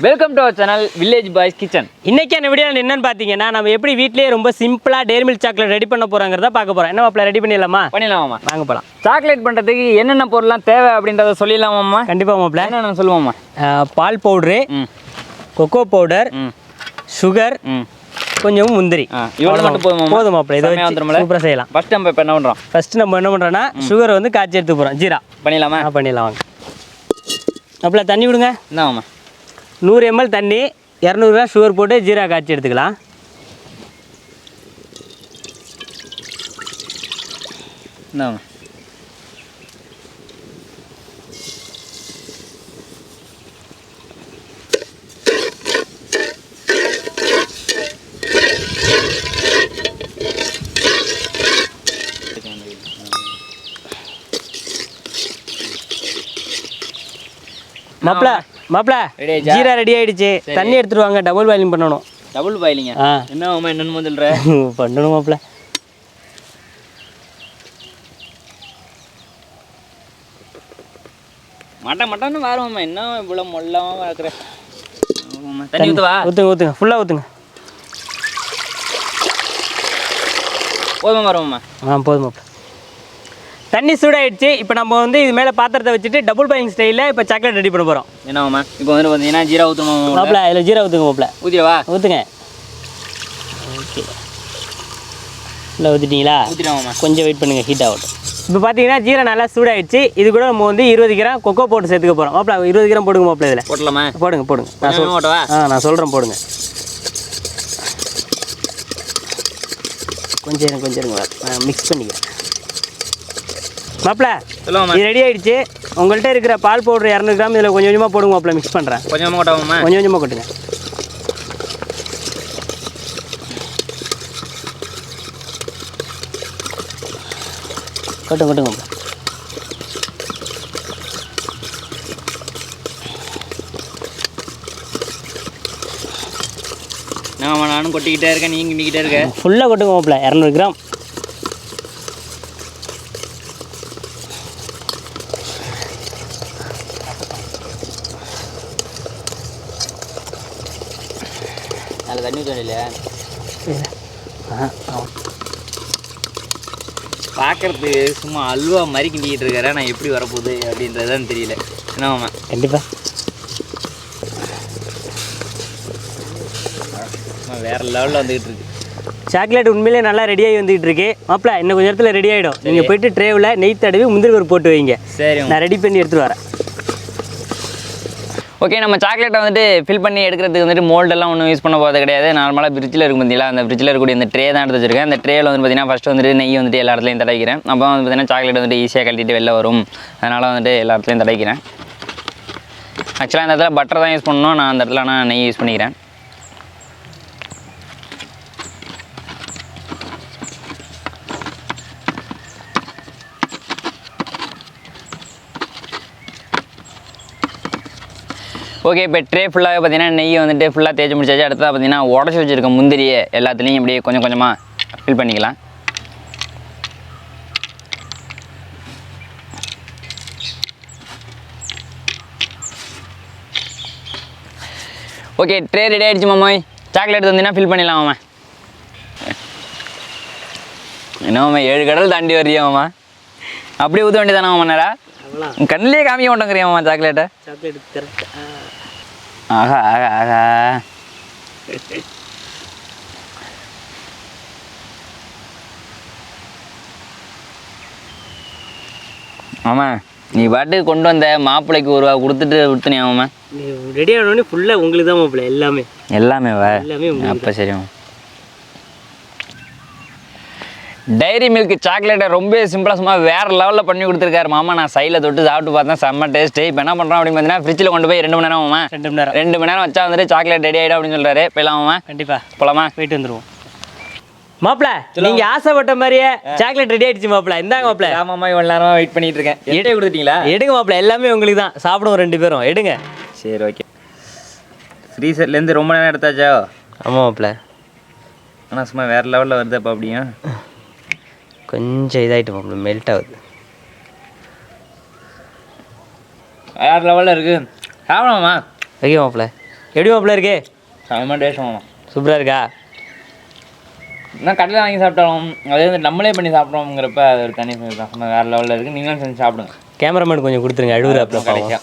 Welcome to our channel village boys kitchen. இன்னைக்கான video என்னன்னு பார்த்தீங்கன்னா நம்ம எப்படி வீட்லயே ரொம்ப சிம்பிளாக டேரி மில்க் சாக்லேட் ரெடி பண்ண போகிறோங்கிறத பார்க்க போகிறோம். என்ன மாப்பிள்ள ரெடி பண்ணிடலாமா? பண்ணிடலாமா? வாங்க போகலாம். சாக்லேட் பண்ணுறதுக்கு என்னென்ன பொருள்லாம் தேவை அப்படின்றத சொல்லிடலாமாம்மா? கண்டிப்பாக மாப்பிள்ள. என்னென்ன சொல்லுவோம்மா? பால் பவுட்ரு, கொக்கோ பவுடர், சுகர், கொஞ்சம் முந்திரி. இவ்வளோ மட்டும் போதுமா? போதும் மாப்பிள்ள. இதை வச்சு சூப்பராக செய்யலாம். ஃபஸ்ட் நம்ம இப்போ என்ன பண்ணுறோம்? ஃபஸ்ட்டு நம்ம என்ன பண்ணுறோன்னா சுகர் வந்து காய்ச்சி எடுத்து போகிறோம். ஜீரா பண்ணிடலாமா? பண்ணிடலாம். வாங்க மாப்பிள்ள தண்ணி விடுங்க. என்னம்மா? 100 ml தண்ணி, 200 கிராம் சுகர் போட்டு ஜீரா காய்ச்சி எடுத்துக்கலாம். என்னம்மா? மாப்பிள்ள ஜீரா ரெடி ஆயிடுச்சு. தண்ணி எடுத்துட்டு வாங்க. டபுள் பாயிலிங் பண்ணணும். டபுள் பாயிலிங்க? என்னம்மா என்னன்னு சொல்ற? பண்ணணும் மாப்பிள்ள. மட்டன்னு வாருமாம்மா. என்ன இவ்வளோ மொல்லாமல் வளர்க்குற? தண்ணி ஊற்றுவா? ஊற்றுங்க ஃபுல்லாக ஊற்றுங்க. போதுமா வருமாம்மா? போதும் மாப்பிள்ள. தண்ணி சூடாயிடுச்சு. இப்போ நம்ம வந்து இது மேலே பாத்திரத்தை வச்சுட்டு டபுள் பாயிலிங் ஸ்டைலில் இப்போ சாக்லேட் ரெடி பண்ண போகிறோம். என்னம்மா இப்போ வந்து பார்த்தீங்கன்னா ஜீரா ஊற்றணும் மாப்பிள்ள. இதில் ஜீரா ஊற்றுங்க மாப்பிள்ள. ஊற்றிடவா? ஊற்றுங்க. ஓகே இல்லை ஊற்றிட்டீங்களா? ஊற்றிடுவாம்மா. கொஞ்சம் வெயிட் பண்ணுங்கள், ஹீட் ஆகட்டும். இப்போ பார்த்தீங்கன்னா ஜீரா நல்லா சூடாயிடுச்சு. இது கூட நம்ம வந்து 20 கிராம் கொக்கோ பவுடர் சேர்த்துக்க போகிறோம். மாப்பிள்ள 20 கிராம் போடுங்க மாப்பிள்ள. இதில் போடலாமா? போடுங்க. நான் சொல்கிறேன் போடுங்க. கொஞ்சம் இருங்க மிக்ஸ் பண்ணிக்கிறேன். மாப்பிள்ள இது ரெடி ஆகிடுச்சு. உங்கள்கிட்ட இருக்கிற பால் பவுடர் 200 கிராம் இதில் கொஞ்சம் கொஞ்சமாக போடுங்க மாப்பிள்ள. மிக்ஸ் பண்ணுறேன். கொஞ்சமாக கொட்டாமா? கொஞ்சம் கொஞ்சமாக கொட்டுங்க. கொட்டுங்க மாப்பிள்ள. நானும் கொட்டிக்கிட்டே இருக்கேன், நீங்கள் கிண்டிக்கிட்டே இருக்கேன். ஃபுல்லாக கொட்டுங்க மாப்பிள்ள. 200 கிராம். அதில் தண்ணி ஊற்ற இல்லையா? பார்க்கறதுக்கு சும்மா அல்வா மாதிரி கிண்டிக்கிட்டு இருக்கிறேன். நான் எப்படி வரப்போகுது அப்படின்றதான் தெரியல. என்னம்மா? கண்டிப்பாக வேறு லெவலில் வந்துக்கிட்டு இருக்கு. சாக்லேட் உண்மையிலே நல்லா ரெடியாகி வந்துகிட்டு இருக்கு மாப்பிள்ள. இன்னும் கொஞ்சம் நேரத்தில் ரெடி ஆகிடும். நீங்கள் போயிட்டு ட்ரேவில் நெய் தடவி முந்திரி பருப்பு போட்டு வைங்க. சரி, நான் ரெடி பண்ணி எடுத்துகிட்டு வரேன். ஓகே, நம்ம சாக்லேட்டை வந்துட்டு ஃபில் பண்ணி எடுக்கிறதுக்கு வந்துட்டு மோல்டெல்லாம் ஒன்றும் யூஸ் பண்ண போகிறது கிடையாது. நார்மலாக ஃப்ரிட்ஜில் இருக்கும் பார்த்தீங்களா, அந்த ஃப்ரிட்ஜில் இருக்கக்கூடிய இந்த ட்ரே தான் எடுத்து வச்சிருக்கேன். அந்த ட்ரேயில் வந்து பார்த்தீங்கன்னா ஃபஸ்ட்டு வந்துட்டு நெய் வந்துட்டு எல்லா இடத்துலையும் தடவிக்கிறேன். அப்போ வந்து பார்த்தீங்கன்னா சாக்லேட் வந்துட்டு ஈஸியாக கழட்டிட்டு வெளில வரும். அதனால் வந்துட்டு எல்லா இடத்துலையும் தடவிக்கிறேன். ஆக்சுவலாக இந்த இடத்துல பட்டர் தான் யூஸ் பண்ணணும். நான் அந்த இடத்துல நான் நெய் யூஸ் பண்ணிக்கிறேன். ஓகே, இப்போ ட்ரே ஃபுல்லாகவே பார்த்தீங்கன்னா நெய் வந்துட்டு ஃபுல்லாக தேய்ச்சி முடிச்சாச்சு. அடுத்ததாக பார்த்தீங்கன்னா உடச்சி வச்சுருக்க முந்திரியை எல்லாத்துலேயும் இப்படியே கொஞ்சம் கொஞ்சமாக ஃபில் பண்ணிக்கலாம். ஓகே, ட்ரே ரெடி ஆகிடுச்சு மாமாய். சாக்லேட் வந்தீங்கன்னா ஃபில் பண்ணிடலாம் மாமா. என்ன மாமா 7 கடல் தாண்டி வர்றியா மாமா? அப்படியே ஊற்ற வேண்டியதானே மாமா? நேரா கண்ணிலே காமிக்க மாட்டேங்கிறியா மாமா சாக்லேட்டை? ஆஹா ஆஹா ஆஹா. ஆமா, நீ பாட்டுக்கு கொண்டு வந்த மாப்பிள்ளைக்கு 1 ரூபா கொடுத்துட்டு விட்டுனியா மாமா? ரெடி ஆனோடனே ஃபுல்லாக உங்களுக்கு தான் மாப்பிள்ள. எல்லாமே அப்போ சரி. டைரி மில்க் சாக்லேட்டை ரொம்ப சிம்பிளாக சும்மா வேறு லெவலில் பண்ணி கொடுத்துருக்காரு மாமா. நான் சைடில் தொட்டு சாப்பிட்டு பார்த்தேன், செம்ம டேஸ்ட்டு. இப்போ என்ன பண்ணுறோம் அப்படின்னு பார்த்தீங்கன்னா ஃப்ரிட்ஜில் கொண்டு போய் 2 மணி நேரம் மாமா. 2 மணி நேரம் வச்சா வந்துட்டு சாக்லேட் ரெடி ஆகிடும் அப்படின்னு சொல்கிறாரு. போயிடலாம் மாமா? கண்டிப்பாக போகலாமா? போயிட்டு வந்துடுவோம் மாப்பிள்ள. நீங்கள் ஆசைப்பட்ட மாதிரியே சாக்லேட் ரெடி ஆகிடுச்சு மாப்பிள்ள. இந்தாங்க மாப்பிள்ள. ஆமாம்மா, இவ்வளோ நேரமாக வெயிட் பண்ணிட்டு இருக்கேன். எடுத்து கொடுத்துட்டீங்களா? எடுங்க மாப்பிள்ள. எல்லாமே உங்களுக்கு தான். சாப்பிடுவோம் 2 பேரும். எடுங்க. சரி, ஓகே. ஃப்ரீசர்லேருந்து ரொம்ப நேரம் எடுத்தாச்சா? ஆமாம் மாப்பிள்ள. ஆனால் சும்மா வேறு லெவலில் வருதுப்பா. அப்படியா? கொஞ்சம் இதாகிட்டு மாப்பிள்ள, மெல்ட் ஆகுது. வேறு லெவலில் இருக்குது. சாப்பிடலாமா? வைக்க மாப்பிள்ள. எப்படி மாப்பிள்ள இருக்கே செம்ம டேஸ்ட் ஆகணும். சூப்பராக இருக்கா? இன்னும் கடையில் வாங்கி சாப்பிட்டாலும் அதே வந்து நம்மளே பண்ணி சாப்பிட்றோங்கிறப்ப அது ஒரு தனி வேறு லெவலில் இருக்குது. நீங்களும் செஞ்சு சாப்பிடுங்க. கேமராமேன் கொஞ்சம் கொடுத்துருங்க, அழுவுறாப்புல கடைசியாக